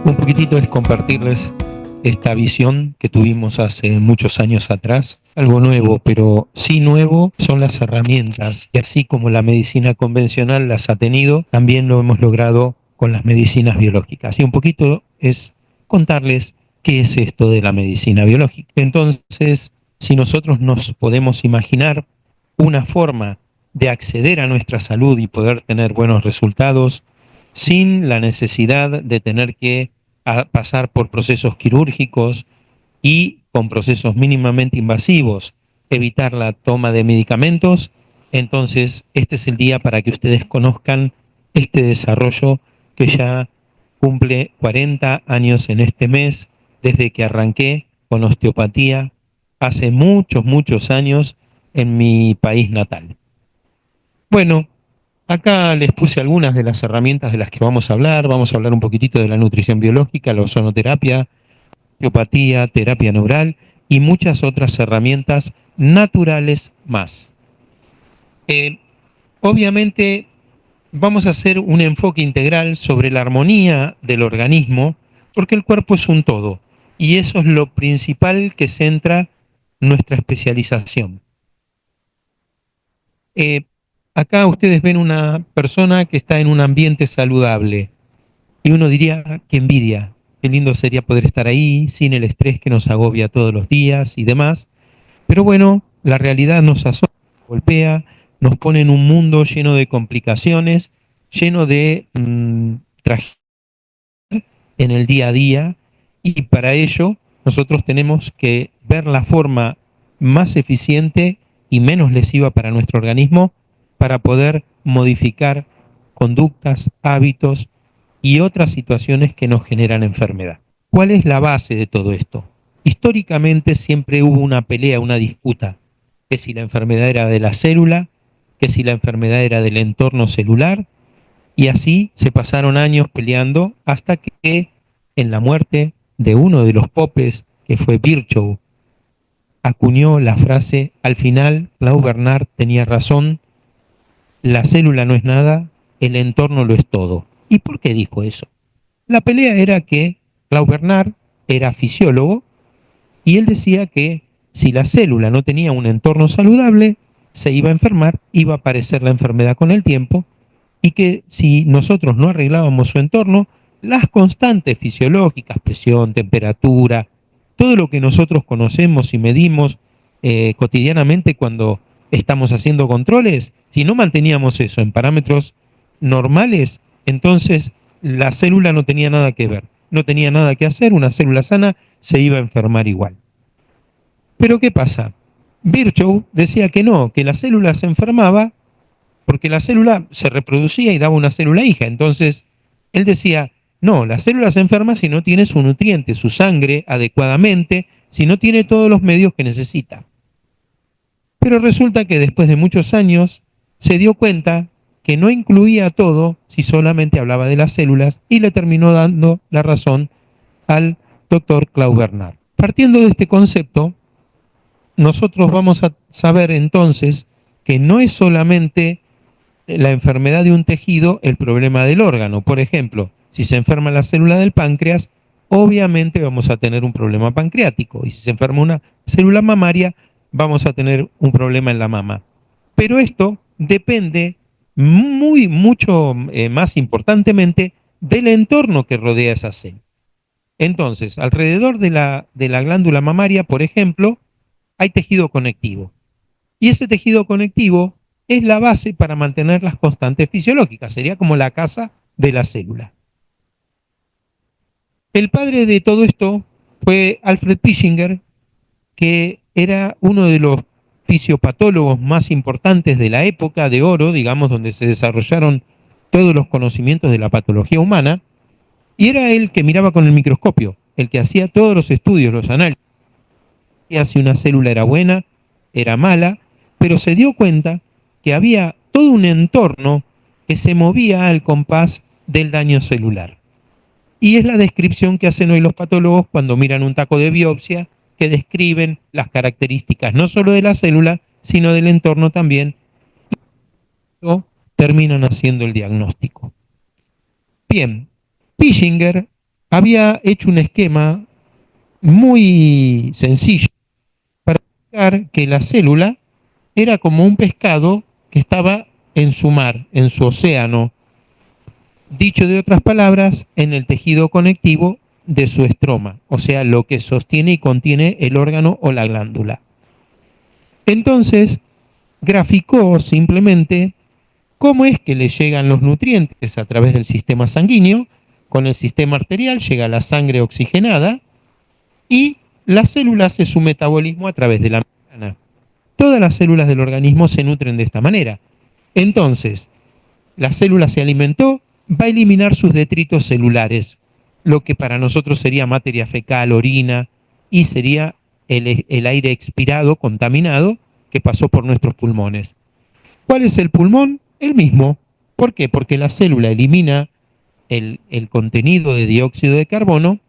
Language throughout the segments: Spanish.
Un poquitito es compartirles esta visión que tuvimos hace muchos años atrás. Algo nuevo, pero sí nuevo son las herramientas. Y así como la medicina convencional las ha tenido, también lo hemos logrado con las medicinas biológicas. Y un poquito es contarles qué es esto de la medicina biológica. Entonces, si nosotros nos podemos imaginar una forma de acceder a nuestra salud y poder tener buenos resultados sin la necesidad de tener que pasar por procesos quirúrgicos y con procesos mínimamente invasivos, evitar la toma de medicamentos, entonces este es el día para que ustedes conozcan este desarrollo que ya cumple 40 años en este mes, desde que arranqué con osteopatía hace muchos, muchos años en mi país natal. Bueno, acá les puse algunas de las herramientas de las que vamos a hablar. Vamos a hablar un poquitito de la nutrición biológica, la ozonoterapia, osteopatía, terapia neural y muchas otras herramientas naturales más. Eh, Obviamente vamos a hacer un enfoque integral sobre la armonía del organismo, porque el cuerpo es un todo y eso es lo principal que centra nuestra especialización. Eh, Acá ustedes ven una persona que está en un ambiente saludable y uno diría, qué envidia, qué lindo sería poder estar ahí sin el estrés que nos agobia todos los días y demás. Pero bueno, la realidad nos asombra, golpea, nos pone en un mundo lleno de complicaciones, lleno de tragedias en el día a día, y para ello nosotros tenemos que ver la forma más eficiente y menos lesiva para nuestro organismo para poder modificar conductas, hábitos y otras situaciones que nos generan enfermedad. ¿Cuál es la base de todo esto? Históricamente siempre hubo una pelea, una disputa, que si la enfermedad era de la célula, que si la enfermedad era del entorno celular, y así se pasaron años peleando hasta que en la muerte de uno de los popes, que fue Virchow, acuñó la frase, al final Claude Bernard tenía razón, la célula no es nada, el entorno lo es todo. ¿Y por qué dijo eso? La pelea era que Claude Bernard era fisiólogo y él decía que si la célula no tenía un entorno saludable, se iba a enfermar, iba a aparecer la enfermedad con el tiempo, y que si nosotros no arreglábamos su entorno, las constantes fisiológicas, presión, temperatura, todo lo que nosotros conocemos y medimos cotidianamente cuando estamos haciendo controles, si no manteníamos eso en parámetros normales, entonces la célula no tenía nada que ver, no tenía nada que hacer, una célula sana se iba a enfermar igual. Pero ¿qué pasa? Virchow decía que no, que la célula se enfermaba porque la célula se reproducía y daba una célula hija. Entonces, él decía, no, la célula se enferma si no tiene su nutriente, su sangre adecuadamente, si no tiene todos los medios que necesita. Pero resulta que después de muchos años se dio cuenta que no incluía todo si solamente hablaba de las células y le terminó dando la razón al doctor Claude Bernard. Partiendo de este concepto, nosotros vamos a saber entonces que no es solamente la enfermedad de un tejido el problema del órgano. Por ejemplo, si se enferma la célula del páncreas, obviamente vamos a tener un problema pancreático. Y si se enferma una célula mamaria, vamos a tener un problema en la mama. Pero esto depende mucho más importantemente del entorno que rodea esa célula. Entonces, alrededor de la glándula mamaria, por ejemplo, hay tejido conectivo. Y ese tejido conectivo es la base para mantener las constantes fisiológicas, sería como la casa de la célula. El padre de todo esto fue Alfred Pischinger, que era uno de los fisiopatólogos más importantes de la época de oro, digamos, donde se desarrollaron todos los conocimientos de la patología humana, y era él que miraba con el microscopio, el que hacía todos los estudios, los análisis, si una célula era buena, era mala, pero se dio cuenta que había todo un entorno que se movía al compás del daño celular. Y es la descripción que hacen hoy los patólogos cuando miran un taco de biopsia, que describen las características no solo de la célula, sino del entorno también, y terminan haciendo el diagnóstico. Bien, Pischinger había hecho un esquema muy sencillo para explicar que la célula era como un pescado que estaba en su mar, en su océano, dicho de otras palabras, en el tejido conectivo de su estroma, o sea, lo que sostiene y contiene el órgano o la glándula. Entonces, graficó simplemente cómo es que le llegan los nutrientes a través del sistema sanguíneo, con el sistema arterial llega la sangre oxigenada y la célula hace su metabolismo a través de la membrana. Todas las células del organismo se nutren de esta manera. Entonces, la célula se alimentó, va a eliminar sus detritos celulares, lo que para nosotros sería materia fecal, orina, y sería el aire expirado, contaminado, que pasó por nuestros pulmones. ¿Cuál es el pulmón? El mismo. ¿Por qué? Porque la célula elimina el contenido de dióxido de carbono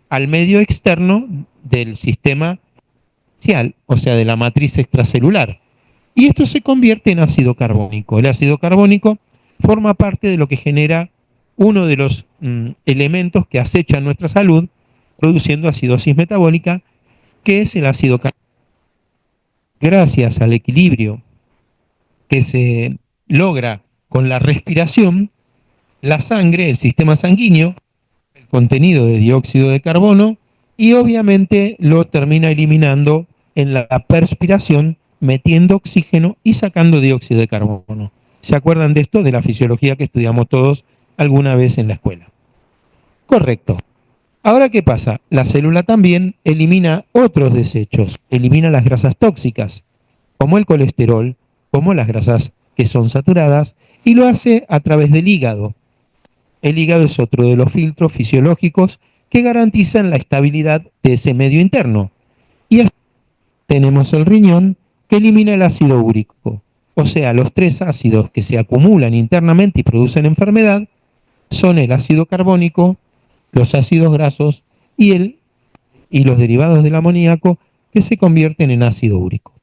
al medio externo del sistema social, o sea, de la matriz extracelular. Y esto se convierte en ácido carbónico. El ácido carbónico forma parte de lo que genera uno de los elementos que acechan nuestra salud, produciendo acidosis metabólica, que es el ácido carbónico. Gracias al equilibrio que se logra con la respiración, la sangre, el sistema sanguíneo, el contenido de dióxido de carbono y obviamente lo termina eliminando en la perspiración, metiendo oxígeno y sacando dióxido de carbono. ¿Se acuerdan de esto? De la fisiología que estudiamos todos alguna vez en la escuela. Correcto. Ahora, ¿qué pasa? La célula también elimina otros desechos, elimina las grasas tóxicas, como el colesterol, como las grasas que son saturadas, y lo hace a través del hígado. El hígado es otro de los filtros fisiológicos que garantizan la estabilidad de ese medio interno. Y así tenemos el riñón que elimina el ácido úrico. O sea, los tres ácidos que se acumulan internamente y producen enfermedad son el ácido carbónico, los ácidos grasos y los derivados del amoníaco que se convierten en ácido úrico.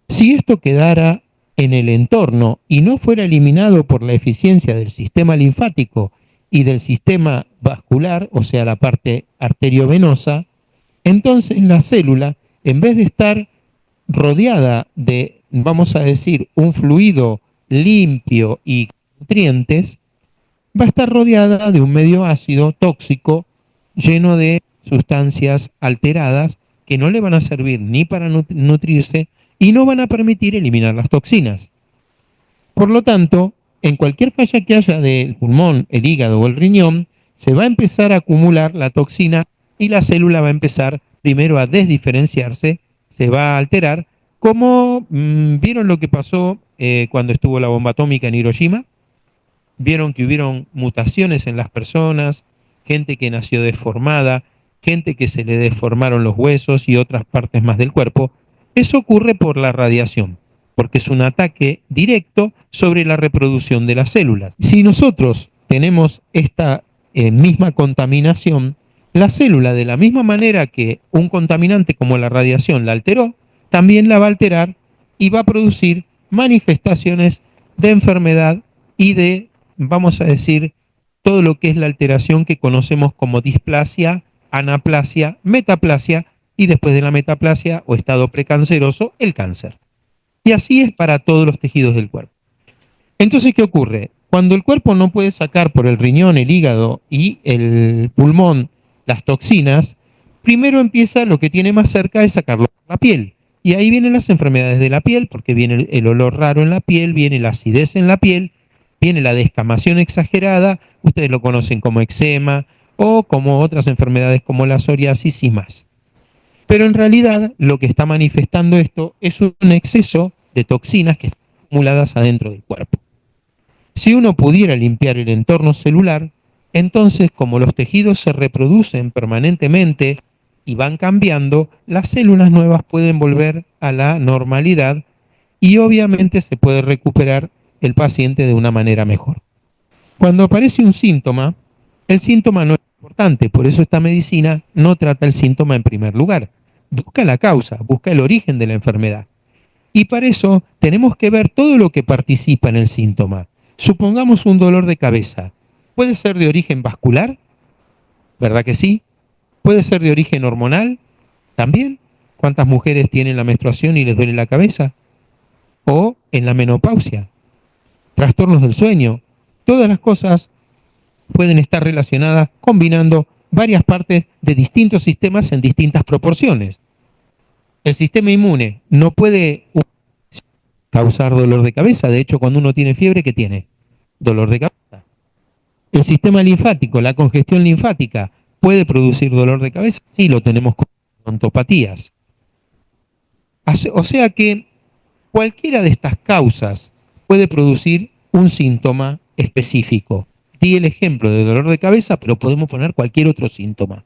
Si esto quedara en el entorno y no fuera eliminado por la eficiencia del sistema linfático y del sistema vascular, o sea, la parte arteriovenosa, entonces la célula, en vez de estar rodeada de, vamos a decir, un fluido limpio y nutrientes, va a estar rodeada de un medio ácido tóxico lleno de sustancias alteradas que no le van a servir ni para nutrirse y no van a permitir eliminar las toxinas. Por lo tanto, en cualquier falla que haya del pulmón, el hígado o el riñón, se va a empezar a acumular la toxina y la célula va a empezar primero a desdiferenciarse, se va a alterar, como vieron lo que pasó cuando estuvo la bomba atómica en Hiroshima. Vieron que hubieron mutaciones en las personas, gente que nació deformada, gente que se le deformaron los huesos y otras partes más del cuerpo. Eso ocurre por la radiación, porque es un ataque directo sobre la reproducción de las células. Si nosotros tenemos esta misma contaminación, la célula, de la misma manera que un contaminante como la radiación la alteró, también la va a alterar y va a producir manifestaciones de enfermedad y de, vamos a decir, todo lo que es la alteración que conocemos como displasia, anaplasia, metaplasia y después de la metaplasia o estado precanceroso, el cáncer. Y así es para todos los tejidos del cuerpo. Entonces, ¿qué ocurre? Cuando el cuerpo no puede sacar por el riñón, el hígado y el pulmón las toxinas, primero empieza lo que tiene más cerca es sacarlo por la piel. Y ahí vienen las enfermedades de la piel, porque viene el olor raro en la piel, viene la acidez en la piel, viene la descamación exagerada, ustedes lo conocen como eczema o como otras enfermedades como la psoriasis y más. Pero en realidad lo que está manifestando esto es un exceso de toxinas que están acumuladas adentro del cuerpo. Si uno pudiera limpiar el entorno celular, entonces como los tejidos se reproducen permanentemente y van cambiando, las células nuevas pueden volver a la normalidad y obviamente se puede recuperar el paciente de una manera mejor. Cuando aparece un síntoma, el síntoma no es importante, por eso esta medicina no trata el síntoma en primer lugar. Busca la causa, busca el origen de la enfermedad. Y para eso tenemos que ver todo lo que participa en el síntoma. Supongamos un dolor de cabeza. ¿Puede ser de origen vascular? ¿Verdad que sí? Puede ser de origen hormonal también. ¿Cuántas mujeres tienen la menstruación y les duele la cabeza? O en la menopausia, trastornos del sueño. Todas las cosas pueden estar relacionadas combinando varias partes de distintos sistemas en distintas proporciones. El sistema inmune no puede causar dolor de cabeza. De hecho, cuando uno tiene fiebre, ¿qué tiene? Dolor de cabeza. El sistema linfático, la congestión linfática, puede producir dolor de cabeza. Sí, lo tenemos con ontopatías. O sea que cualquiera de estas causas puede producir un síntoma específico. Di el ejemplo de dolor de cabeza, pero podemos poner cualquier otro síntoma.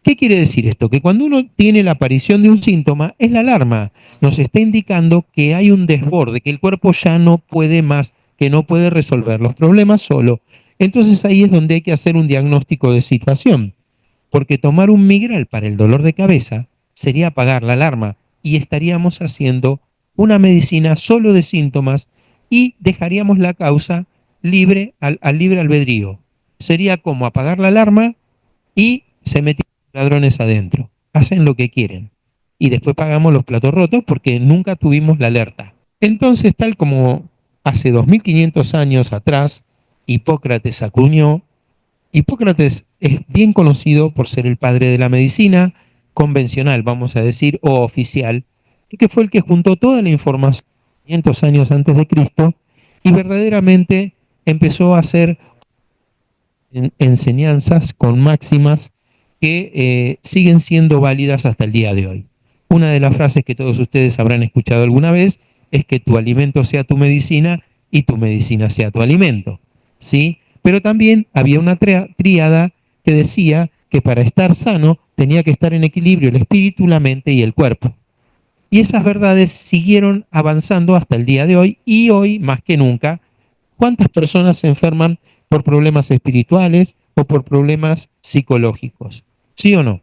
¿Qué quiere decir esto? Que cuando uno tiene la aparición de un síntoma, es la alarma. Nos está indicando que hay un desborde, que el cuerpo ya no puede más, que no puede resolver los problemas solo. Entonces ahí es donde hay que hacer un diagnóstico de situación. Porque tomar un migral para el dolor de cabeza sería apagar la alarma y estaríamos haciendo una medicina solo de síntomas y dejaríamos la causa libre al libre albedrío. Sería como apagar la alarma y se meten ladrones adentro. Hacen lo que quieren. Y después pagamos los platos rotos porque nunca tuvimos la alerta. Entonces, tal como hace 2500 años atrás, Hipócrates acuñó. Hipócrates es bien conocido por ser el padre de la medicina convencional, vamos a decir, o oficial, que fue el que juntó toda la información 500 años antes de Cristo y verdaderamente empezó a hacer enseñanzas con máximas que siguen siendo válidas hasta el día de hoy. Una de las frases que todos ustedes habrán escuchado alguna vez es que tu alimento sea tu medicina y tu medicina sea tu alimento, ¿sí? Pero también había una tríada que decía que para estar sano tenía que estar en equilibrio el espíritu, la mente y el cuerpo. Y esas verdades siguieron avanzando hasta el día de hoy y hoy más que nunca. ¿Cuántas personas se enferman por problemas espirituales o por problemas psicológicos? ¿Sí o no?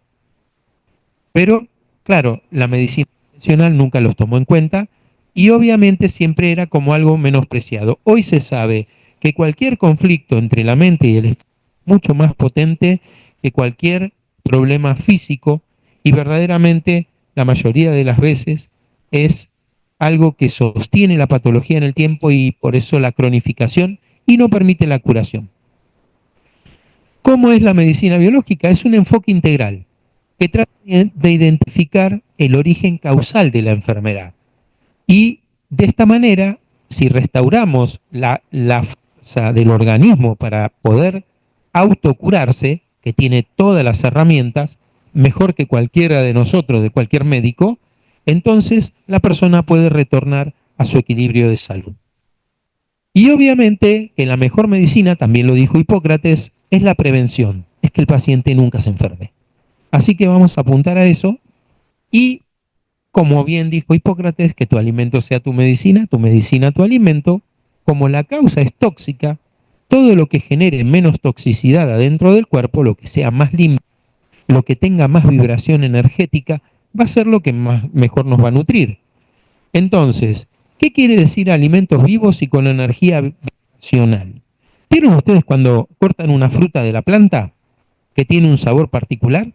Pero, claro, la medicina convencional nunca los tomó en cuenta y obviamente siempre era como algo menospreciado. Hoy se sabe que cualquier conflicto entre la mente y el espíritu es mucho más potente que cualquier problema físico y verdaderamente la mayoría de las veces es algo que sostiene la patología en el tiempo y por eso la cronificación y no permite la curación. ¿Cómo es la medicina biológica? Es un enfoque integral que trata de identificar el origen causal de la enfermedad. Y de esta manera, si restauramos la fuerza del organismo para poder autocurarse, que tiene todas las herramientas, mejor que cualquiera de nosotros, de cualquier médico, entonces la persona puede retornar a su equilibrio de salud. Y obviamente que la mejor medicina, también lo dijo Hipócrates, es la prevención, es que el paciente nunca se enferme. Así que vamos a apuntar a eso y, como bien dijo Hipócrates, que tu alimento sea tu medicina tu alimento, como la causa es tóxica, todo lo que genere menos toxicidad adentro del cuerpo, lo que sea más limpio, lo que tenga más vibración energética, va a ser lo que mejor nos va a nutrir. Entonces, ¿qué quiere decir alimentos vivos y con energía vibracional? ¿Vieron ustedes cuando cortan una fruta de la planta que tiene un sabor particular?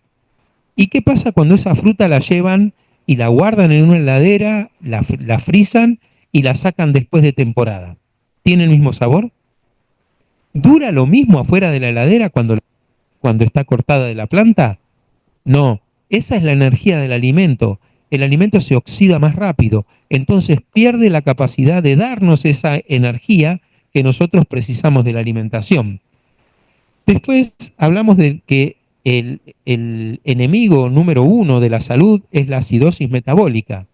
¿Y qué pasa cuando esa fruta la llevan y la guardan en una heladera, la frisan y la sacan después de temporada? ¿Tiene el mismo sabor? ¿Dura lo mismo afuera de la heladera cuando está cortada de la planta? No, esa es la energía del alimento. El alimento se oxida más rápido, entonces pierde la capacidad de darnos esa energía que nosotros precisamos de la alimentación. Después hablamos de que el enemigo número uno de la salud es la acidosis metabólica.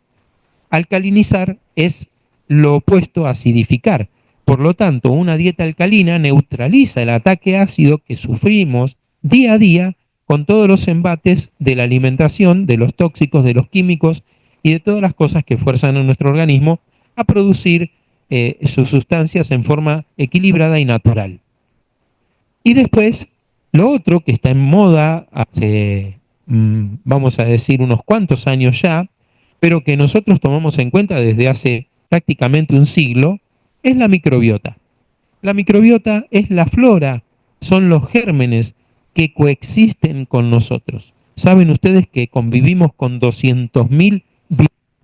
Alcalinizar es lo opuesto a acidificar. Por lo tanto, una dieta alcalina neutraliza el ataque ácido que sufrimos día a día con todos los embates de la alimentación, de los tóxicos, de los químicos y de todas las cosas que fuerzan a nuestro organismo a producir sus sustancias en forma equilibrada y natural. Y después, lo otro que está en moda hace, vamos a decir, unos cuantos años ya, pero que nosotros tomamos en cuenta desde hace prácticamente un siglo, es la microbiota. La microbiota es la flora, son los gérmenes que coexisten con nosotros. ¿Saben ustedes que convivimos con 200.000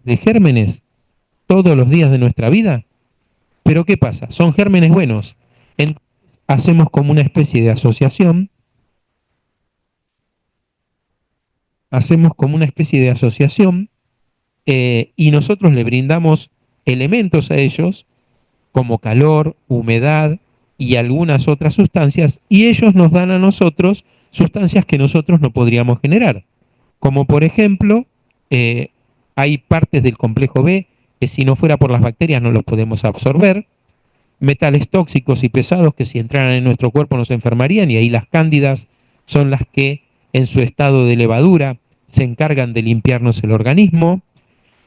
de gérmenes todos los días de nuestra vida? Pero ¿qué pasa? Son gérmenes buenos. Entonces, hacemos como una especie de asociación, y nosotros le brindamos elementos a ellos como calor, humedad y algunas otras sustancias, y ellos nos dan a nosotros sustancias que nosotros no podríamos generar. Como por ejemplo, eh, hay partes del complejo B que si no fuera por las bacterias no los podemos absorber, metales tóxicos y pesados que si entraran en nuestro cuerpo nos enfermarían, y ahí las cándidas son las que en su estado de levadura se encargan de limpiarnos el organismo.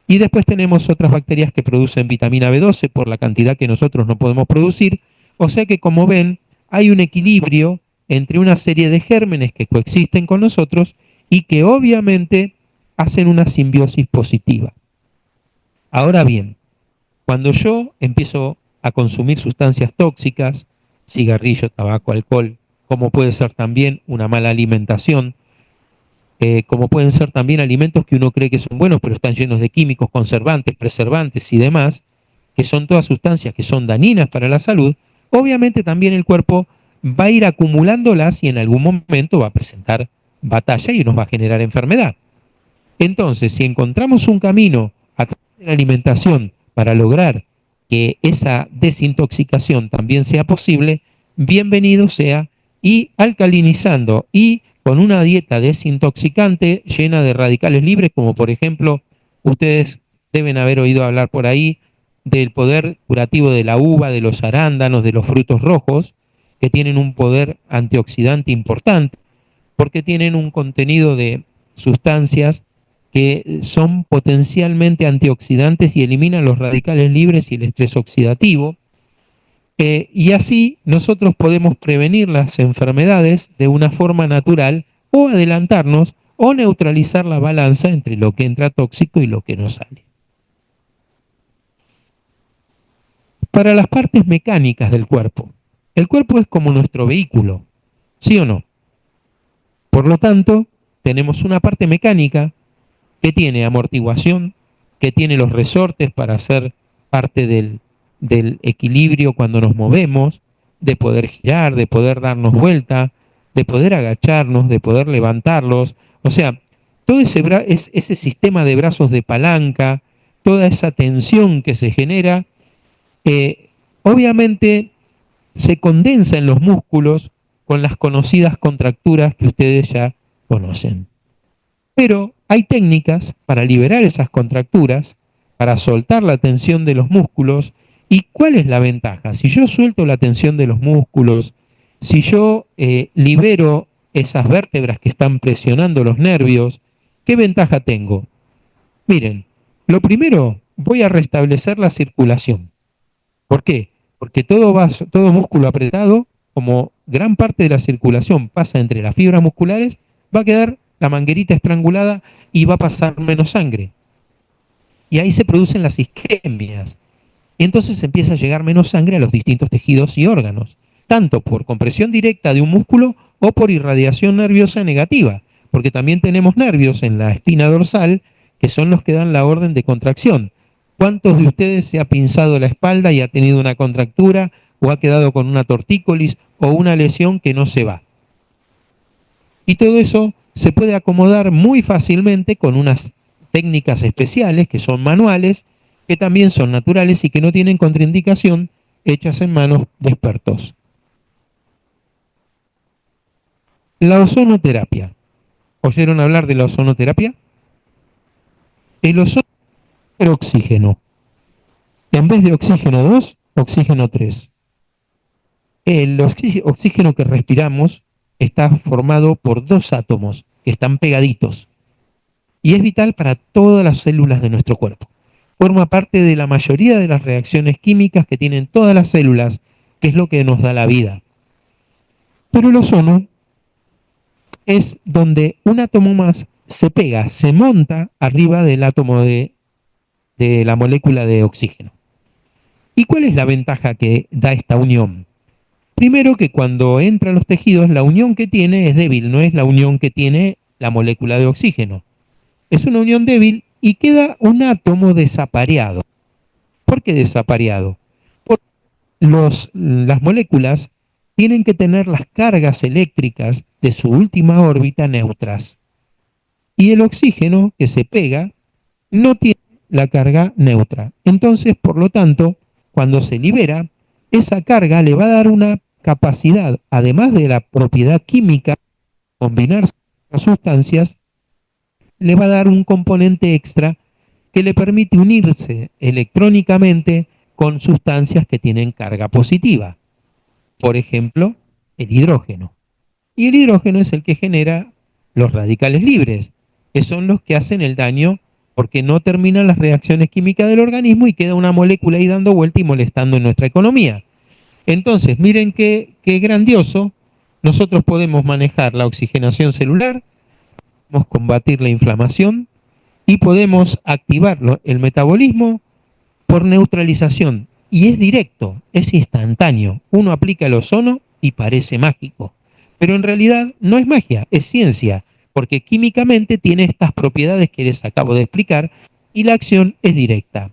Y después tenemos otras bacterias que producen vitamina B12 por la cantidad que nosotros no podemos producir. O sea que, como ven, hay un equilibrio entre una serie de gérmenes que coexisten con nosotros y que obviamente hacen una simbiosis positiva. Ahora bien, cuando yo empiezo a consumir sustancias tóxicas, cigarrillo, tabaco, alcohol, como puede ser también una mala alimentación, como pueden ser también alimentos que uno cree que son buenos, pero están llenos de químicos, conservantes, preservantes y demás, que son todas sustancias que son dañinas para la salud, obviamente también el cuerpo va a ir acumulándolas y en algún momento va a presentar batalla y nos va a generar enfermedad. Entonces, si encontramos un camino a través de la alimentación para lograr que esa desintoxicación también sea posible, bienvenido sea, y alcalinizando y con una dieta desintoxicante llena de radicales libres, como por ejemplo, ustedes deben haber oído hablar por ahí del poder curativo de la uva, de los arándanos, de los frutos rojos, que tienen un poder antioxidante importante, porque tienen un contenido de sustancias que son potencialmente antioxidantes y eliminan los radicales libres y el estrés oxidativo. Y así nosotros podemos prevenir las enfermedades de una forma natural o adelantarnos o neutralizar la balanza entre lo que entra tóxico y lo que no sale. Para las partes mecánicas del cuerpo, el cuerpo es como nuestro vehículo, ¿sí o no? Por lo tanto, tenemos una parte mecánica que tiene amortiguación, que tiene los resortes para ser parte del equilibrio cuando nos movemos, de poder girar, de poder darnos vuelta, de poder agacharnos, de poder levantarlos. O sea, todo ese sistema de brazos de palanca, toda esa tensión que se genera, obviamente se condensa en los músculos con las conocidas contracturas que ustedes ya conocen. Pero hay técnicas para liberar esas contracturas, para soltar la tensión de los músculos. ¿Y cuál es la ventaja? Si yo suelto la tensión de los músculos, si yo libero esas vértebras que están presionando los nervios, ¿qué ventaja tengo? Miren, lo primero, voy a restablecer la circulación. ¿Por qué? Porque todo músculo apretado, como gran parte de la circulación pasa entre las fibras musculares, va a quedar la manguerita estrangulada y va a pasar menos sangre. Y ahí se producen las isquemias. Y entonces empieza a llegar menos sangre a los distintos tejidos y órganos, tanto por compresión directa de un músculo o por irradiación nerviosa negativa, porque también tenemos nervios en la espina dorsal que son los que dan la orden de contracción. ¿Cuántos de ustedes se ha pinzado la espalda y ha tenido una contractura o ha quedado con una tortícolis o una lesión que no se va? Y todo eso se puede acomodar muy fácilmente con unas técnicas especiales que son manuales, que también son naturales y que no tienen contraindicación, hechas en manos de expertos. La ozonoterapia. ¿Oyeron hablar de la ozonoterapia? El ozono es oxígeno. En vez de oxígeno 2, oxígeno 3. El oxígeno que respiramos está formado por dos átomos que están pegaditos y es vital para todas las células de nuestro cuerpo. Forma parte de la mayoría de las reacciones químicas que tienen todas las células, que es lo que nos da la vida. Pero el ozono es donde un átomo más se pega, se monta arriba del átomo de la molécula de oxígeno. ¿Y cuál es la ventaja que da esta unión? Primero que cuando entra a los tejidos, la unión que tiene es débil, no es la unión que tiene la molécula de oxígeno. Es una unión débil y queda un átomo desapareado. ¿Por qué desapareado? Porque las moléculas tienen que tener las cargas eléctricas de su última órbita neutras. Y el oxígeno que se pega no tiene la carga neutra. Entonces, por lo tanto, cuando se libera, esa carga le va a dar una capacidad, además de la propiedad química, combinarse con sustancias, le va a dar un componente extra que le permite unirse electrónicamente con sustancias que tienen carga positiva. Por ejemplo, el hidrógeno. Y el hidrógeno es el que genera los radicales libres, que son los que hacen el daño porque no terminan las reacciones químicas del organismo y queda una molécula ahí dando vuelta y molestando en nuestra economía. Entonces, miren qué grandioso. Nosotros podemos manejar la oxigenación celular, podemos combatir la inflamación y podemos activar el metabolismo por neutralización. Y es directo, es instantáneo. Uno aplica el ozono y parece mágico. Pero en realidad no es magia, es ciencia, porque químicamente tiene estas propiedades que les acabo de explicar y la acción es directa.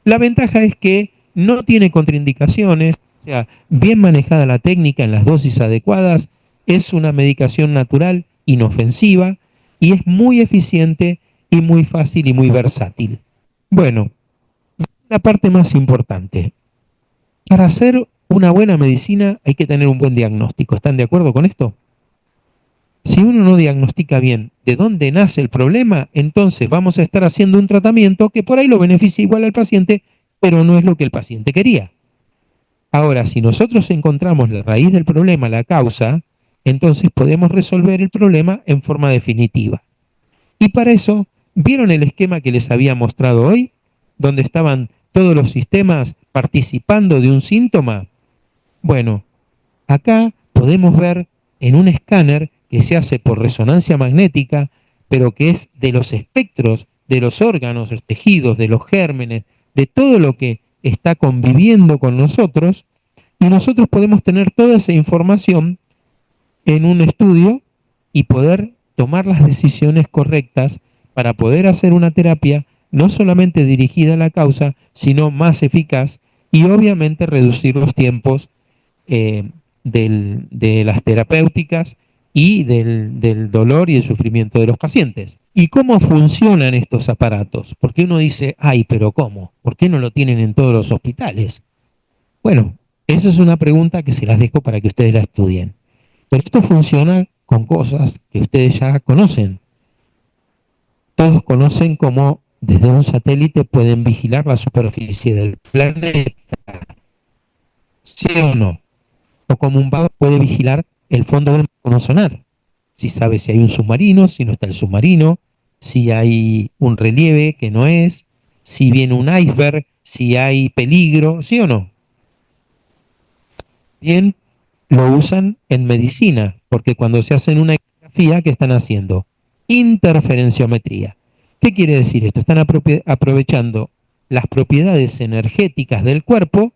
La ventaja es que no tiene contraindicaciones, o sea, bien manejada la técnica en las dosis adecuadas, es una medicación natural, inofensiva y es muy eficiente y muy fácil y muy versátil. Bueno, la parte más importante. Para hacer una buena medicina hay que tener un buen diagnóstico. ¿Están de acuerdo con esto? Si uno no diagnostica bien de dónde nace el problema, entonces vamos a estar haciendo un tratamiento que por ahí lo beneficia igual al paciente, pero no es lo que el paciente quería. Ahora, si nosotros encontramos la raíz del problema, la causa, entonces podemos resolver el problema en forma definitiva. Y para eso, ¿vieron el esquema que les había mostrado hoy? Donde estaban todos los sistemas participando de un síntoma. Bueno, acá podemos ver en un escáner que se hace por resonancia magnética, pero que es de los espectros, de los órganos, los tejidos, de los gérmenes, de todo lo que está conviviendo con nosotros, y nosotros podemos tener toda esa información en un estudio y poder tomar las decisiones correctas para poder hacer una terapia no solamente dirigida a la causa, sino más eficaz y obviamente reducir los tiempos de las terapéuticas y del dolor y el sufrimiento de los pacientes. ¿Y cómo funcionan estos aparatos? Porque uno dice, ay, pero ¿cómo? ¿Por qué no lo tienen en todos los hospitales? Bueno, eso es una pregunta que se las dejo para que ustedes la estudien. Pero esto funciona con cosas que ustedes ya conocen. Todos conocen cómo desde un satélite pueden vigilar la superficie del planeta. ¿Sí o no? O como un vago puede vigilar el fondo del mar con un sonar. Si sabe si hay un submarino, si no está el submarino, si hay un relieve que no es, si viene un iceberg, si hay peligro, ¿sí o no? Bien, lo usan en medicina, porque cuando se hacen una ecografía, ¿qué están haciendo? Interferenciometría. ¿Qué quiere decir esto? Están aprovechando las propiedades energéticas del cuerpo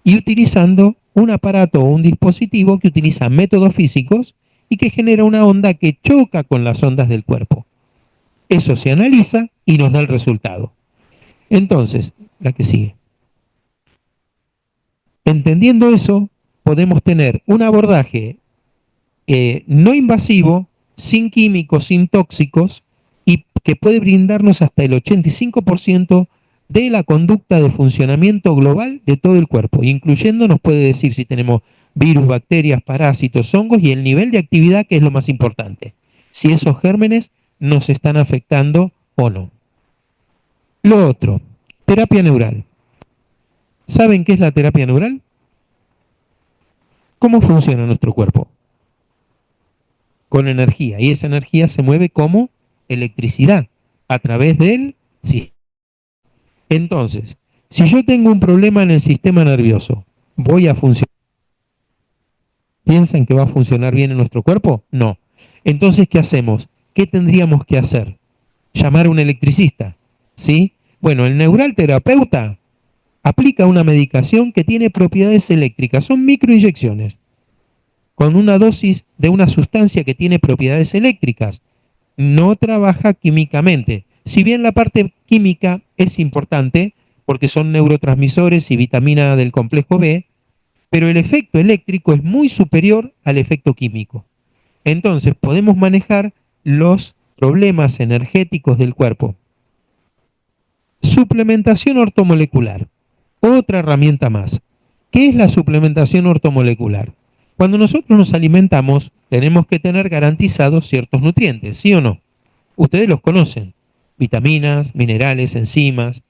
y utilizando un aparato o un dispositivo que utiliza métodos físicos y que genera una onda que choca con las ondas del cuerpo. Eso se analiza y nos da el resultado. Entonces, la que sigue. Entendiendo eso, podemos tener un abordaje no invasivo, sin químicos, sin tóxicos, y que puede brindarnos hasta el 85% de la conducta de funcionamiento global de todo el cuerpo, incluyendo nos puede decir si tenemos virus, bacterias, parásitos, hongos y el nivel de actividad, que es lo más importante, si esos gérmenes nos están afectando o no. Lo otro, terapia neural. ¿Saben qué es la terapia neural? ¿Cómo funciona nuestro cuerpo? Con energía, y esa energía se mueve como electricidad a través del sistema. Entonces, si yo tengo un problema en el sistema nervioso, ¿voy a funcionar? ¿Piensan que va a funcionar bien en nuestro cuerpo? No. Entonces, ¿qué hacemos? ¿Qué tendríamos que hacer? Llamar a un electricista, ¿sí? Bueno, el neural terapeuta aplica una medicación que tiene propiedades eléctricas, son microinyecciones. con una dosis de una sustancia que tiene propiedades eléctricas. No trabaja químicamente. Si bien la parte química es importante, porque son neurotransmisores y vitamina del complejo B, pero el efecto eléctrico es muy superior al efecto químico. Entonces podemos manejar los problemas energéticos del cuerpo. Suplementación ortomolecular. Otra herramienta más. ¿Qué es la suplementación ortomolecular? Cuando nosotros nos alimentamos, tenemos que tener garantizados ciertos nutrientes, ¿sí o no? Ustedes los conocen. Vitaminas, minerales, enzimas,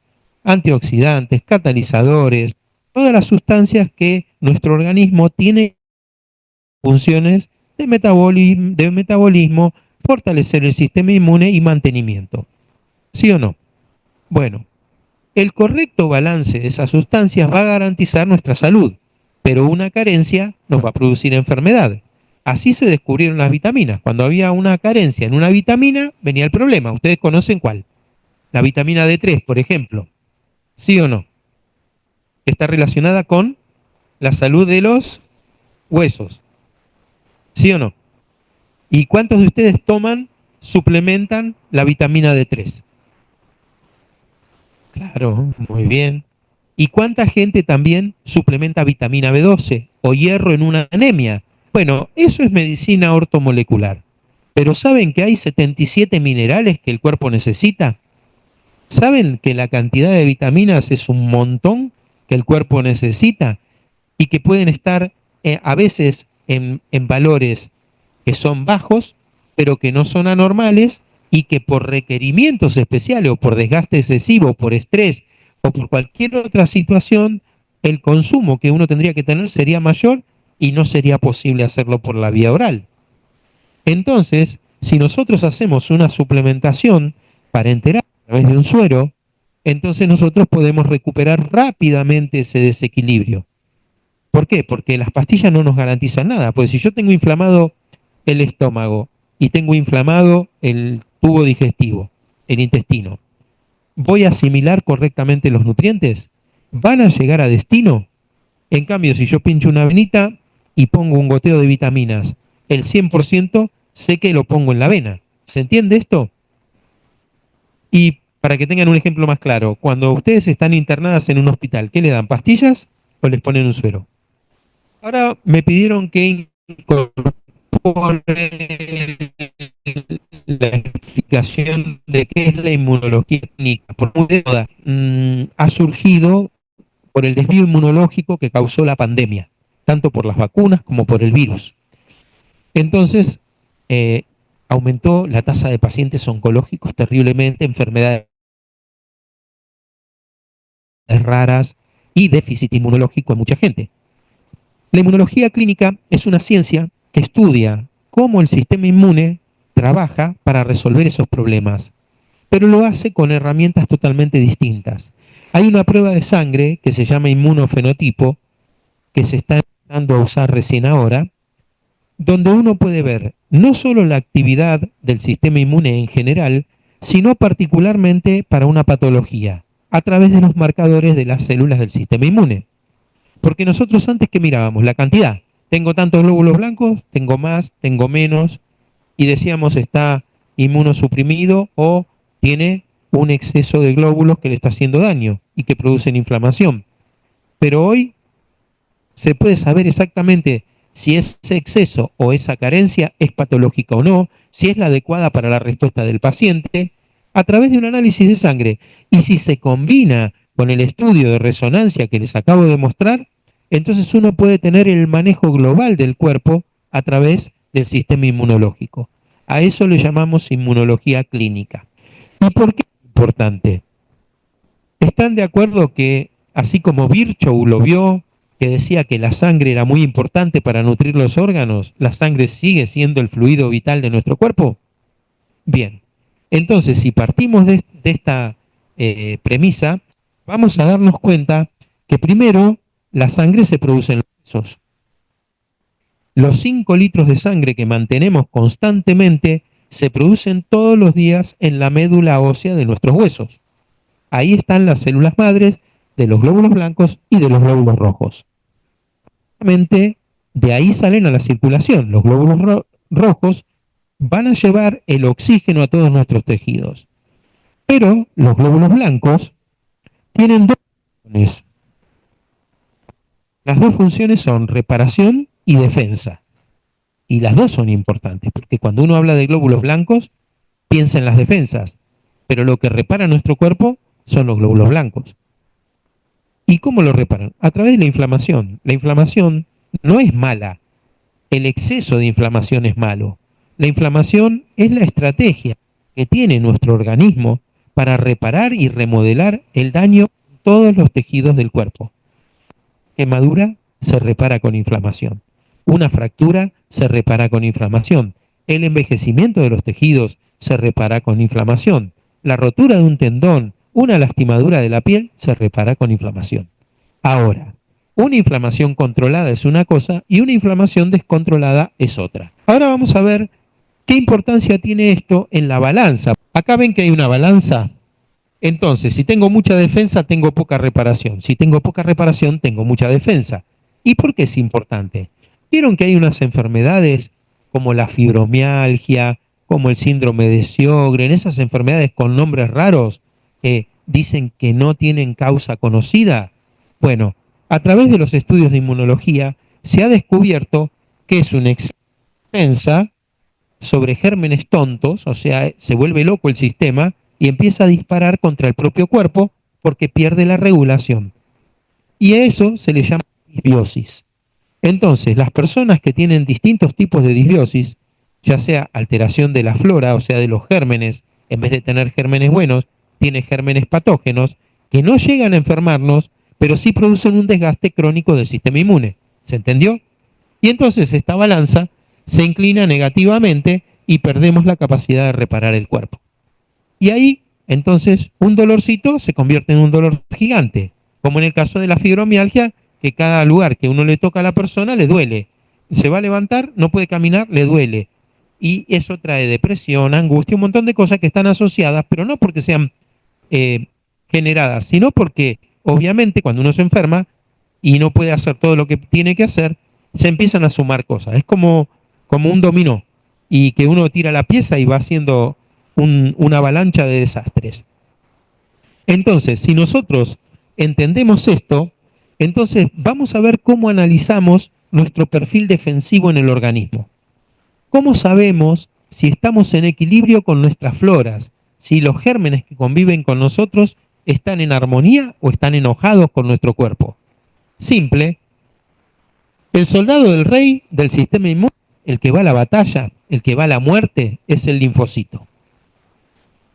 antioxidantes, catalizadores, todas las sustancias que nuestro organismo tiene funciones de metabolismo, fortalecer el sistema inmune y mantenimiento. ¿Sí o no? Bueno, el correcto balance de esas sustancias va a garantizar nuestra salud, pero una carencia nos va a producir enfermedad. Así se descubrieron las vitaminas. Cuando había una carencia en una vitamina, venía el problema. ¿Ustedes conocen cuál? La vitamina D3, por ejemplo. ¿Sí o no? Está relacionada con la salud de los huesos. ¿Sí o no? ¿Y cuántos de ustedes suplementan la vitamina D3? Claro, muy bien. ¿Y cuánta gente también suplementa vitamina B12 o hierro en una anemia? Bueno, eso es medicina ortomolecular. Pero ¿saben que hay 77 minerales que el cuerpo necesita? ¿Saben que la cantidad de vitaminas es un montón que el cuerpo necesita y que pueden estar a veces en valores que son bajos, pero que no son anormales y que por requerimientos especiales o por desgaste excesivo, por estrés o por cualquier otra situación, el consumo que uno tendría que tener sería mayor y no sería posible hacerlo por la vía oral? Entonces, si nosotros hacemos una suplementación para enterar a través de un suero, entonces nosotros podemos recuperar rápidamente ese desequilibrio. ¿Por qué? Porque las pastillas no nos garantizan nada. Pues si yo tengo inflamado el estómago y tengo inflamado el tubo digestivo, el intestino, ¿voy a asimilar correctamente los nutrientes? ¿Van a llegar a destino? En cambio, si yo pincho una venita y pongo un goteo de vitaminas, el 100% sé que lo pongo en la vena. ¿Se entiende esto? Y para que tengan un ejemplo más claro, cuando ustedes están internadas en un hospital, ¿qué le dan? ¿Pastillas o les ponen un suero? Ahora me pidieron que incorpore la explicación de qué es la inmunología clínica. Por muy de moda, ha surgido por el desvío inmunológico que causó la pandemia, tanto por las vacunas como por el virus. Entonces, eh, aumentó la tasa de pacientes oncológicos terriblemente, enfermedades raras y déficit inmunológico en mucha gente. La inmunología clínica es una ciencia que estudia cómo el sistema inmune trabaja para resolver esos problemas, pero lo hace con herramientas totalmente distintas. Hay una prueba de sangre que se llama inmunofenotipo, que se está empezando a usar recién ahora, donde uno puede ver no solo la actividad del sistema inmune en general, sino particularmente para una patología, a través de los marcadores de las células del sistema inmune. Porque nosotros antes que mirábamos la cantidad, tengo tantos glóbulos blancos, tengo más, tengo menos, y decíamos está inmunosuprimido o tiene un exceso de glóbulos que le está haciendo daño y que producen inflamación. Pero hoy se puede saber exactamente si ese exceso o esa carencia es patológica o no, si es la adecuada para la respuesta del paciente, a través de un análisis de sangre. Y si se combina con el estudio de resonancia que les acabo de mostrar, entonces uno puede tener el manejo global del cuerpo a través del sistema inmunológico. A eso le llamamos inmunología clínica. ¿Y por qué es importante? ¿Están de acuerdo que, así como Virchow lo vio, que decía que la sangre era muy importante para nutrir los órganos, la sangre sigue siendo el fluido vital de nuestro cuerpo? Bien, entonces si partimos de esta premisa, vamos a darnos cuenta que primero la sangre se produce en los huesos. Los 5 litros de sangre que mantenemos constantemente se producen todos los días en la médula ósea de nuestros huesos. Ahí están las células madres de los glóbulos blancos y de los glóbulos rojos. De ahí salen a la circulación. Los glóbulos rojos van a llevar el oxígeno a todos nuestros tejidos. Pero los glóbulos blancos tienen dos funciones. Las dos funciones son reparación y defensa. Y las dos son importantes, porque cuando uno habla de glóbulos blancos, piensa en las defensas, pero lo que repara nuestro cuerpo son los glóbulos blancos. ¿Y cómo lo reparan? A través de la inflamación. La inflamación no es mala, el exceso de inflamación es malo. La inflamación es la estrategia que tiene nuestro organismo para reparar y remodelar el daño en todos los tejidos del cuerpo. Quemadura se repara con inflamación. Una fractura se repara con inflamación. El envejecimiento de los tejidos se repara con inflamación. La rotura de un tendón, una lastimadura de la piel, se repara con inflamación. Ahora, una inflamación controlada es una cosa y una inflamación descontrolada es otra. Ahora vamos a ver qué importancia tiene esto en la balanza. Acá ven que hay una balanza. Entonces, si tengo mucha defensa, tengo poca reparación. Si tengo poca reparación, tengo mucha defensa. ¿Y por qué es importante? Vieron que hay unas enfermedades como la fibromialgia, como el síndrome de Sjögren, esas enfermedades con nombres raros que dicen que no tienen causa conocida. Bueno, a través de los estudios de inmunología se ha descubierto que es una defensa sobre gérmenes tontos, o sea, se vuelve loco el sistema y empieza a disparar contra el propio cuerpo porque pierde la regulación. Y a eso se le llama disbiosis. Entonces, las personas que tienen distintos tipos de disbiosis, ya sea alteración de la flora, o sea, de los gérmenes, en vez de tener gérmenes buenos, tiene gérmenes patógenos, que no llegan a enfermarnos, pero sí producen un desgaste crónico del sistema inmune. ¿Se entendió? Y entonces esta balanza se inclina negativamente y perdemos la capacidad de reparar el cuerpo. Y ahí, entonces, un dolorcito se convierte en un dolor gigante, como en el caso de la fibromialgia, que cada lugar que uno le toca a la persona le duele. Se va a levantar, no puede caminar, le duele. Y eso trae depresión, angustia, un montón de cosas que están asociadas, pero no porque sean generadas, sino porque, obviamente, cuando uno se enferma y no puede hacer todo lo que tiene que hacer, se empiezan a sumar cosas. Es como un dominó, y que uno tira la pieza y va haciendo una avalancha de desastres. Entonces, si nosotros entendemos esto, entonces vamos a ver cómo analizamos nuestro perfil defensivo en el organismo. ¿Cómo sabemos si estamos en equilibrio con nuestras floras? Si los gérmenes que conviven con nosotros están en armonía o están enojados con nuestro cuerpo. Simple. El soldado del rey del sistema inmune, el que va a la batalla, el que va a la muerte, es el linfocito.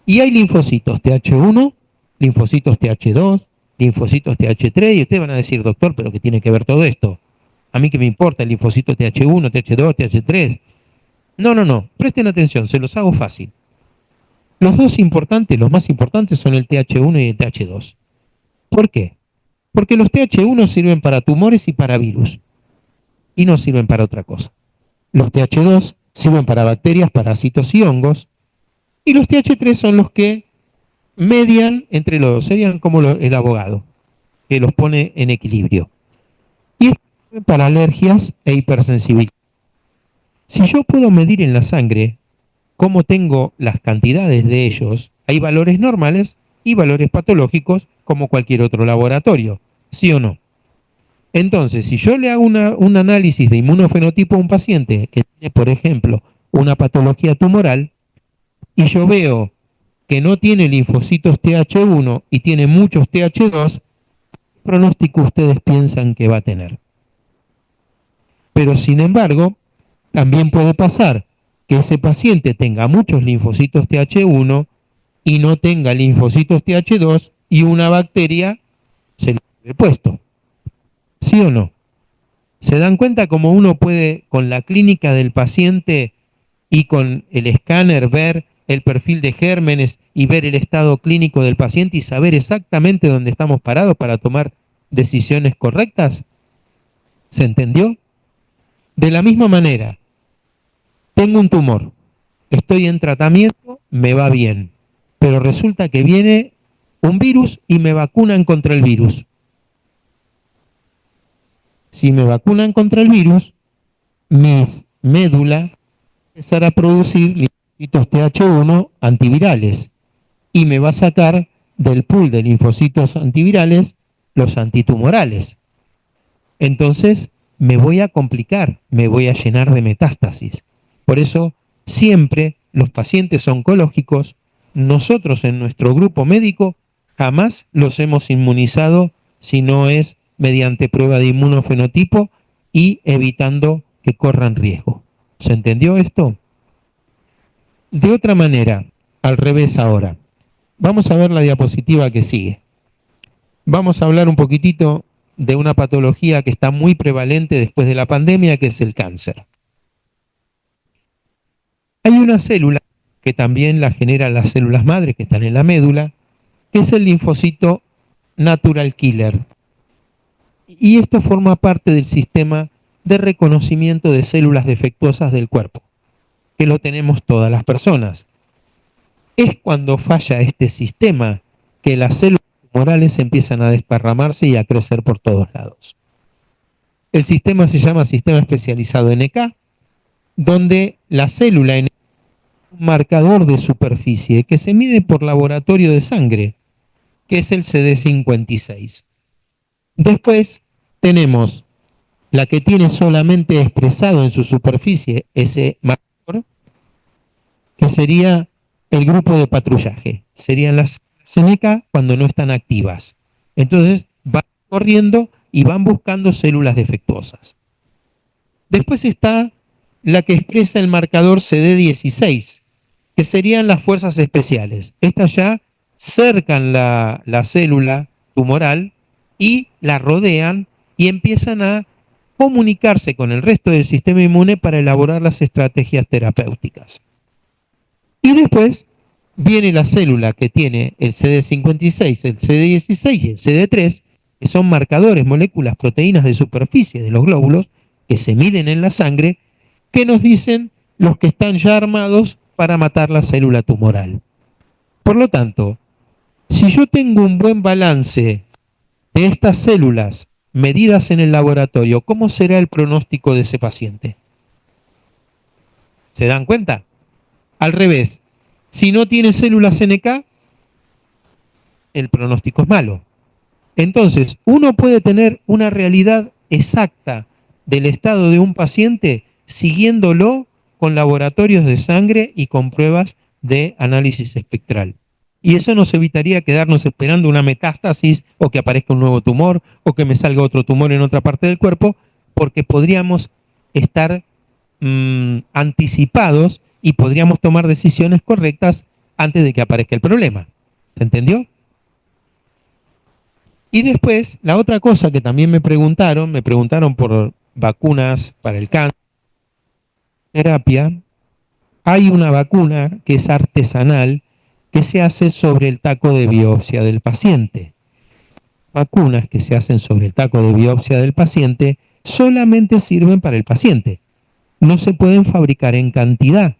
Y hay linfocitos TH1, linfocitos TH2, linfocitos TH3, y ustedes van a decir, doctor, pero ¿qué tiene que ver todo esto? A mí qué me importa el linfocito TH1, TH2, TH3. No, presten atención, se los hago fácil. Los dos importantes, los más importantes son el TH1 y el TH2. ¿Por qué? Porque los TH1 sirven para tumores y para virus, y no sirven para otra cosa. Los TH2 sirven para bacterias, parásitos y hongos, y los TH3 son los que median entre los dos, serían como el abogado, que los pone en equilibrio. Y esto sirve para alergias e hipersensibilidad. Si yo puedo medir en la sangre cómo tengo las cantidades de ellos, hay valores normales y valores patológicos como cualquier otro laboratorio, ¿sí o no? Entonces, si yo le hago un análisis de inmunofenotipo a un paciente que tiene, por ejemplo, una patología tumoral, y yo veo que no tiene linfocitos TH1 y tiene muchos TH2, ¿qué pronóstico ustedes piensan que va a tener? Pero sin embargo, también puede pasar que ese paciente tenga muchos linfocitos TH1 y no tenga linfocitos TH2 y una bacteria se le haya puesto. ¿Sí o no? ¿Se dan cuenta cómo uno puede, con la clínica del paciente y con el escáner, ver el perfil de gérmenes y ver el estado clínico del paciente y saber exactamente dónde estamos parados para tomar decisiones correctas? ¿Se entendió? De la misma manera, tengo un tumor, estoy en tratamiento, me va bien, pero resulta que viene un virus y me vacunan contra el virus. Si me vacunan contra el virus, mi médula empezar a producir linfocitos Th1 antivirales y me va a sacar del pool de linfocitos antivirales los antitumorales. Entonces me voy a complicar, me voy a llenar de metástasis. Por eso siempre los pacientes oncológicos, nosotros en nuestro grupo médico jamás los hemos inmunizado si no es mediante prueba de inmunofenotipo y evitando que corran riesgo. ¿Se entendió esto? De otra manera, al revés ahora. Vamos a ver la diapositiva que sigue. Vamos a hablar un poquitito de una patología que está muy prevalente después de la pandemia, que es el cáncer. Hay una célula que también la generan las células madres que están en la médula, que es el linfocito natural killer. Y esto forma parte del sistema de reconocimiento de células defectuosas del cuerpo, que lo tenemos todas las personas. Es cuando falla este sistema que las células tumorales empiezan a desparramarse y a crecer por todos lados. El sistema se llama Sistema Especializado NK, donde la célula es un marcador de superficie que se mide por laboratorio de sangre, que es el CD56. Después tenemos la que tiene solamente expresado en su superficie ese marcador, que sería el grupo de patrullaje. Serían las NK cuando no están activas. Entonces van corriendo y van buscando células defectuosas. Después está la que expresa el marcador CD16, que serían las fuerzas especiales. Estas ya cercan la célula tumoral y la rodean y empiezan a comunicarse con el resto del sistema inmune para elaborar las estrategias terapéuticas. Y después viene la célula que tiene el CD56, el CD16 y el CD3, que son marcadores, moléculas, proteínas de superficie de los glóbulos, que se miden en la sangre, que nos dicen los que están ya armados para matar la célula tumoral. Por lo tanto, si yo tengo un buen balance de estas células medidas en el laboratorio, ¿cómo será el pronóstico de ese paciente? ¿Se dan cuenta? Al revés, si no tiene células NK, el pronóstico es malo. Entonces, uno puede tener una realidad exacta del estado de un paciente siguiéndolo con laboratorios de sangre y con pruebas de análisis espectral. Y eso nos evitaría quedarnos esperando una metástasis o que aparezca un nuevo tumor o que me salga otro tumor en otra parte del cuerpo, porque podríamos estar anticipados y podríamos tomar decisiones correctas antes de que aparezca el problema. ¿Se entendió? Y después, la otra cosa que también me preguntaron por vacunas para el cáncer, terapia. Hay una vacuna que es artesanal que se hace sobre el taco de biopsia del paciente. Vacunas que se hacen sobre el taco de biopsia del paciente solamente sirven para el paciente. No se pueden fabricar en cantidad,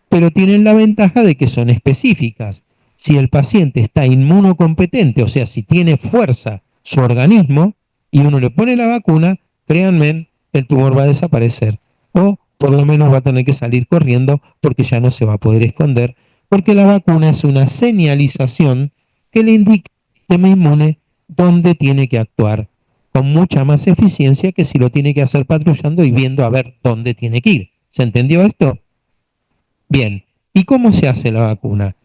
pero tienen la ventaja de que son específicas. Si el paciente está inmunocompetente, o sea, si tiene fuerza su organismo, y uno le pone la vacuna, créanme, el tumor va a desaparecer. O por lo menos va a tener que salir corriendo porque ya no se va a poder esconder, porque la vacuna es una señalización que le indica al sistema inmune dónde tiene que actuar, con mucha más eficiencia que si lo tiene que hacer patrullando y viendo a ver dónde tiene que ir. ¿Se entendió esto? Bien, ¿y cómo se hace la vacuna?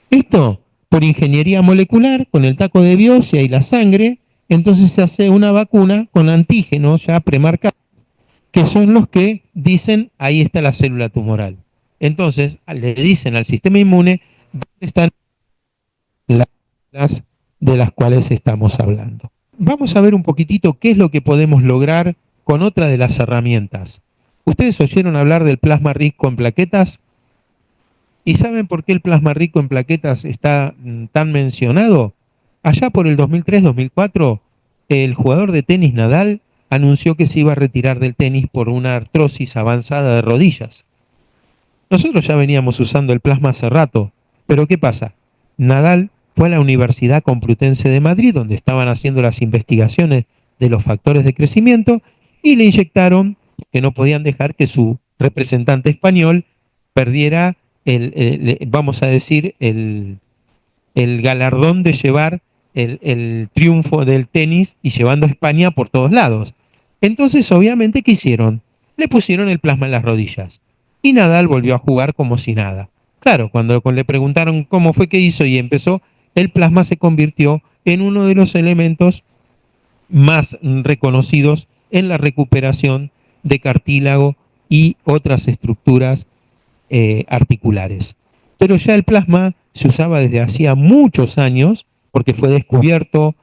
Esto, por ingeniería molecular, con el taco de biopsia y la sangre, entonces se hace una vacuna con antígenos ya premarcados, que son los que dicen, ahí está la célula tumoral. Entonces, le dicen al sistema inmune dónde están las células de las cuales estamos hablando. Vamos a ver un poquitito qué es lo que podemos lograr con otra de las herramientas. ¿Ustedes oyeron hablar del plasma rico en plaquetas? ¿Y saben por qué el plasma rico en plaquetas está tan mencionado? Allá por el 2003-2004, el jugador de tenis Nadal anunció que se iba a retirar del tenis por una artrosis avanzada de rodillas. Nosotros ya veníamos usando el plasma hace rato, pero ¿qué pasa? Nadal fue a la Universidad Complutense de Madrid, donde estaban haciendo las investigaciones de los factores de crecimiento, y le inyectaron que no podían dejar que su representante español perdiera vamos a decir, el galardón de llevar el triunfo del tenis y llevando a España por todos lados. Entonces, obviamente, ¿qué hicieron? Le pusieron el plasma en las rodillas. Y Nadal volvió a jugar como si nada. Claro, cuando le preguntaron cómo fue que hizo y empezó, el plasma se convirtió en uno de los elementos más reconocidos en la recuperación de cartílago y otras estructuras articulares. Pero ya el plasma se usaba desde hacía muchos años porque fue descubierto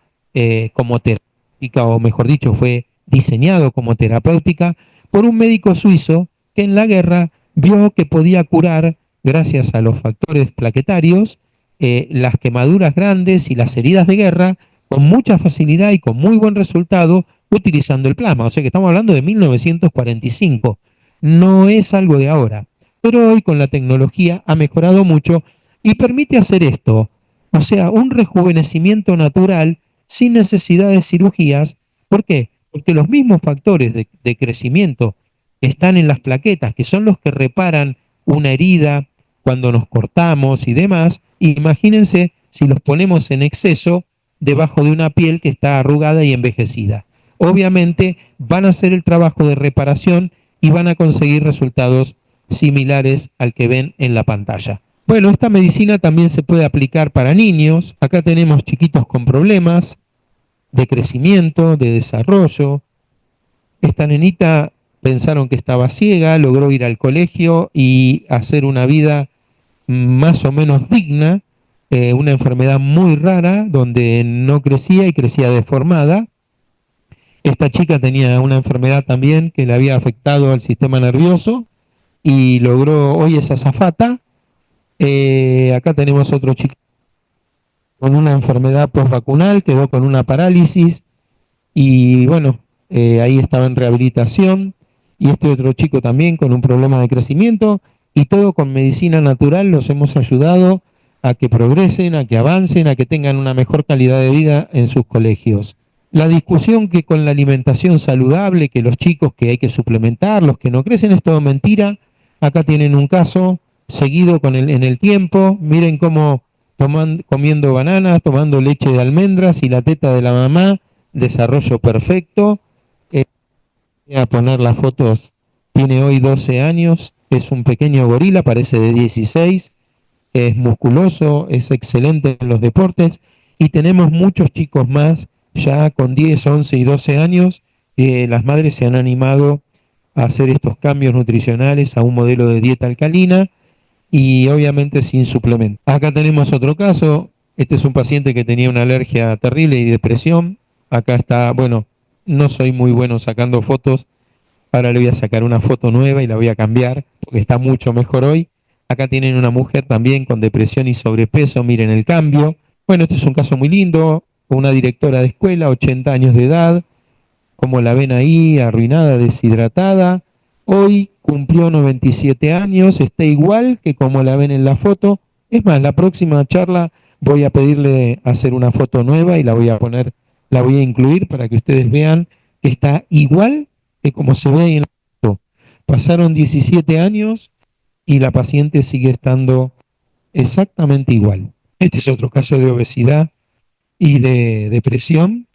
como terapéutica, o mejor dicho, fue diseñado como terapéutica por un médico suizo que en la guerra vio que podía curar, gracias a los factores plaquetarios, las quemaduras grandes y las heridas de guerra con mucha facilidad y con muy buen resultado utilizando el plasma. O sea que estamos hablando de 1945. No es algo de ahora. Pero hoy con la tecnología ha mejorado mucho y permite hacer esto. O sea, un rejuvenecimiento natural sin necesidad de cirugías. ¿Por qué? Porque los mismos factores de crecimiento que están en las plaquetas, que son los que reparan una herida cuando nos cortamos y demás, imagínense si los ponemos en exceso debajo de una piel que está arrugada y envejecida. Obviamente van a hacer el trabajo de reparación y van a conseguir resultados similares al que ven en la pantalla. Bueno, esta medicina también se puede aplicar para niños. Acá tenemos chiquitos con problemas de crecimiento, de desarrollo. Esta nenita pensaron que estaba ciega, logró ir al colegio y hacer una vida más o menos digna, una enfermedad muy rara donde no crecía y crecía deformada. Esta chica tenía una enfermedad también que le había afectado al sistema nervioso y logró, hoy es azafata. Acá tenemos otro chico con una enfermedad postvacunal, quedó con una parálisis y bueno, ahí estaba en rehabilitación. Y este otro chico también con un problema de crecimiento y todo con medicina natural los hemos ayudado a que progresen, a que avancen, a que tengan una mejor calidad de vida en sus colegios. La discusión que con la alimentación saludable, que los chicos que hay que suplementar, los que no crecen, es todo mentira. Acá tienen un caso seguido en el tiempo. Miren cómo comiendo bananas, tomando leche de almendras y la teta de la mamá, desarrollo perfecto. Voy a poner las fotos, tiene hoy 12 años, es un pequeño gorila, parece de 16, es musculoso, es excelente en los deportes y tenemos muchos chicos más ya con 10, 11 y 12 años. Las madres se han animado a hacer estos cambios nutricionales a un modelo de dieta alcalina y obviamente sin suplemento. Acá tenemos otro caso, este es un paciente que tenía una alergia terrible y depresión. Acá está, bueno, no soy muy bueno sacando fotos, ahora le voy a sacar una foto nueva y la voy a cambiar porque está mucho mejor hoy. Acá tienen una mujer también con depresión y sobrepeso, miren el cambio. Bueno, este es un caso muy lindo, una directora de escuela, 80 años de edad, como la ven ahí, arruinada, deshidratada. Hoy cumplió 97 años, está igual que como la ven en la foto. Es más, la próxima charla voy a pedirle hacer una foto nueva y la voy a poner, la voy a incluir para que ustedes vean que está igual que como se ve ahí en la foto. Pasaron 17 años y la paciente sigue estando exactamente igual. Este es otro caso de obesidad y de depresión.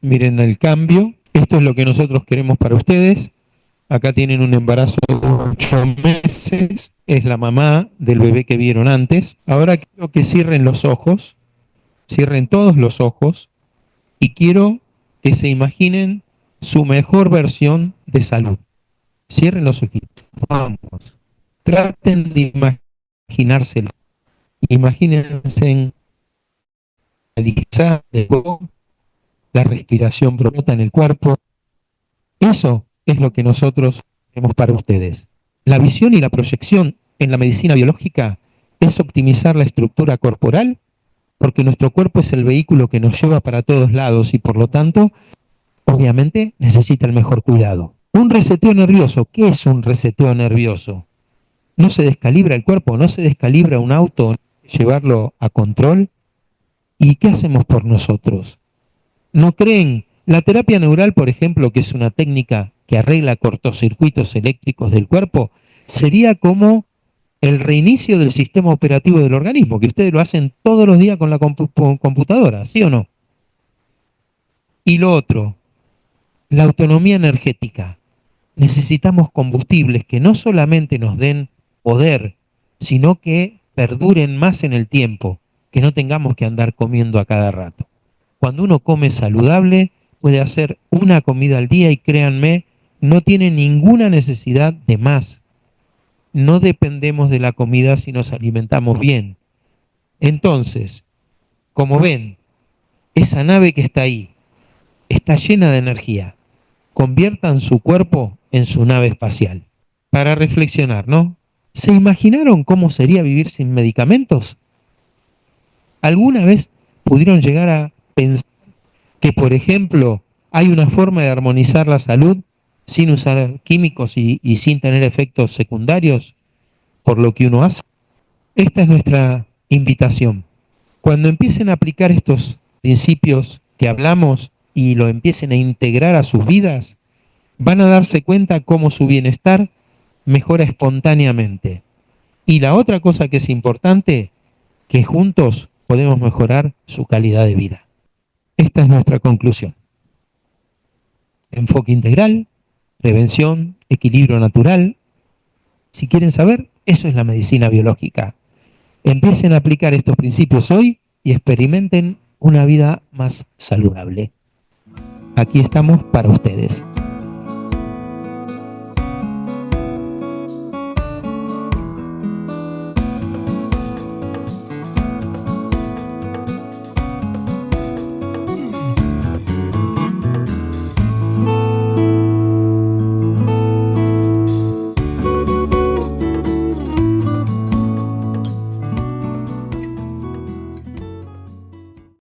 Miren el cambio. Esto es lo que nosotros queremos para ustedes. Acá tienen un embarazo de 8 meses. Es la mamá del bebé que vieron antes. Ahora quiero que cierren los ojos. Cierren todos los ojos. Y quiero que se imaginen su mejor versión de salud. Cierren los ojitos. Vamos. Traten de imaginárselo. Imagínense en la respiración brota en el cuerpo. Eso es lo que nosotros tenemos para ustedes. La visión y la proyección en la medicina biológica es optimizar la estructura corporal porque nuestro cuerpo es el vehículo que nos lleva para todos lados y por lo tanto, obviamente, necesita el mejor cuidado. Un reseteo nervioso. ¿Qué es un reseteo nervioso? No se descalibra el cuerpo, no se descalibra un auto, llevarlo a control. ¿Y qué hacemos por nosotros? ¿No creen? La terapia neural, por ejemplo, que es una técnica que arregla cortocircuitos eléctricos del cuerpo, sería como el reinicio del sistema operativo del organismo, que ustedes lo hacen todos los días con la computadora, ¿sí o no? Y lo otro, la autonomía energética. Necesitamos combustibles que no solamente nos den poder, sino que perduren más en el tiempo, que no tengamos que andar comiendo a cada rato. Cuando uno come saludable, puede hacer una comida al día y créanme, no tiene ninguna necesidad de más. No dependemos de la comida si nos alimentamos bien. Entonces, como ven, esa nave que está ahí está llena de energía. Conviertan su cuerpo en su nave espacial. Para reflexionar, ¿no? ¿Se imaginaron cómo sería vivir sin medicamentos? ¿Alguna vez pudieron llegar a pensar que, por ejemplo, hay una forma de armonizar la salud sin usar químicos y sin tener efectos secundarios por lo que uno hace? Esta es nuestra invitación. Cuando empiecen a aplicar estos principios que hablamos y lo empiecen a integrar a sus vidas, van a darse cuenta cómo su bienestar mejora espontáneamente. Y la otra cosa que es importante, que juntos podemos mejorar su calidad de vida. Esta es nuestra conclusión. Enfoque integral, prevención, equilibrio natural. Si quieren saber, eso es la medicina biológica. Empiecen a aplicar estos principios hoy y experimenten una vida más saludable. Aquí estamos para ustedes.